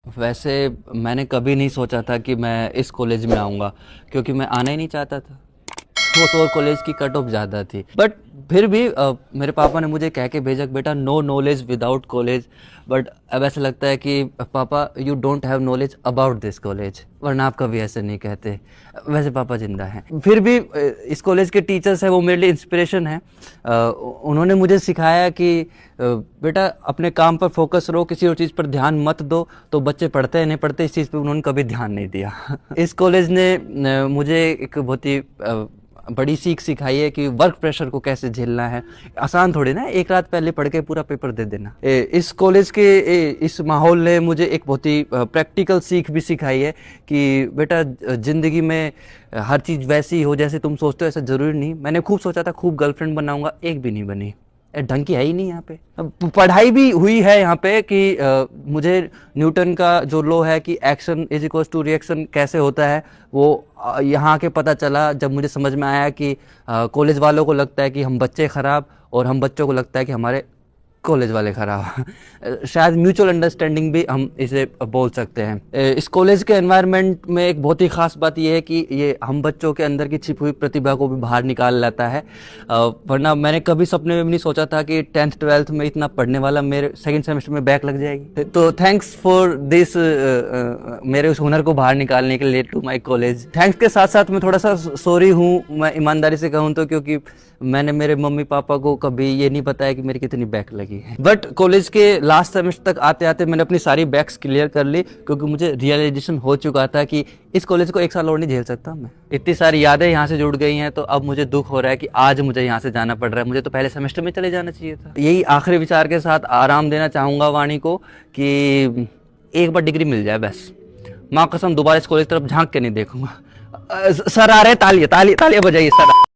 वैसे मैंने कभी नहीं सोचा था कि मैं इस कॉलेज में आऊँगा, क्योंकि मैं आना ही नहीं चाहता था। वो तो और कॉलेज की कट ऑफ ज़्यादा थी, बट फिर भी मेरे पापा ने मुझे कह के भेजा कि बेटा no knowledge without college. But अब ऐसा लगता है कि पापा you don't have knowledge about this college, वरना आप कभी ऐसे नहीं कहते। वैसे पापा जिंदा हैं। फिर भी इस कॉलेज के टीचर्स हैं वो मेरे लिए इंस्पिरेशन है। उन्होंने मुझे सिखाया कि बेटा अपने काम पर फोकस रहो, किसी और चीज़ पर ध्यान मत दो। तो बच्चे पढ़ते हैं नहीं पढ़ते, इस चीज़ पे उन्होंने कभी ध्यान नहीं दिया। इस कॉलेज ने मुझे एक बहुत ही बड़ी सीख सिखाई है कि वर्क प्रेशर को कैसे झेलना है। आसान थोड़ी ना एक रात पहले पढ़ के पूरा पेपर दे देना। इस कॉलेज के इस माहौल ने मुझे एक बहुत ही प्रैक्टिकल सीख भी सिखाई है कि बेटा ज़िंदगी में हर चीज़ वैसी हो जैसे तुम सोचते हो, ऐसा ज़रूरी नहीं। मैंने खूब सोचा था खूब गर्लफ्रेंड बनाऊंगा, एक भी नहीं बनी। ढंग की है ही नहीं यहाँ पे। पढ़ाई भी हुई है यहाँ पे कि मुझे न्यूटन का जो लॉ है कि action is equals to reaction कैसे होता है, वो यहाँ के पता चला जब मुझे समझ में आया कि कॉलेज वालों को लगता है कि हम बच्चे ख़राब, और हम बच्चों को लगता है कि हमारे कॉलेज वाले खराब। शायद म्यूचुअल अंडरस्टैंडिंग भी हम इसे बोल सकते हैं। इस कॉलेज के एनवायरनमेंट में एक बहुत ही ख़ास बात यह है कि ये हम बच्चों के अंदर की छिपी हुई प्रतिभा को भी बाहर निकाल लाता है। वरना मैंने कभी सपने में भी नहीं सोचा था कि 10th 12th में इतना पढ़ने वाला मेरे सेकंड सेमेस्टर में बैक लग जाएगी। तो थैंक्स फॉर दिस, मेरे उस हुनर को बाहर निकालने के लिए टू माई कॉलेज। थैंक्स के साथ साथ मैं थोड़ा सा सॉरी हूँ, मैं ईमानदारी से कहूँ तो, क्योंकि मैंने मेरे मम्मी पापा को कभी ये नहीं बताया कि मेरी कितनी बैक लगी है। बट कॉलेज के लास्ट सेमेस्टर तक आते आते मैंने अपनी सारी बैक्स क्लियर कर ली, क्योंकि मुझे रियलाइजेशन हो चुका था कि इस कॉलेज को एक साल और नहीं झेल सकता मैं। इतनी सारी यादें यहाँ से जुड़ गई हैं, तो अब मुझे दुख हो रहा है कि आज मुझे यहाँ से जाना पड़ रहा है। मुझे तो पहले सेमेस्टर में चले जाना चाहिए था। यही आखिरी विचार के साथ आराम देना चाहूँगा वाणी को कि एक बार डिग्री मिल जाए बस। माँ कसम दोबारा इस कॉलेज तरफ झांक के नहीं देखूंगा। सर आ रहे, तालियां तालियां तालियां बजाइए सर।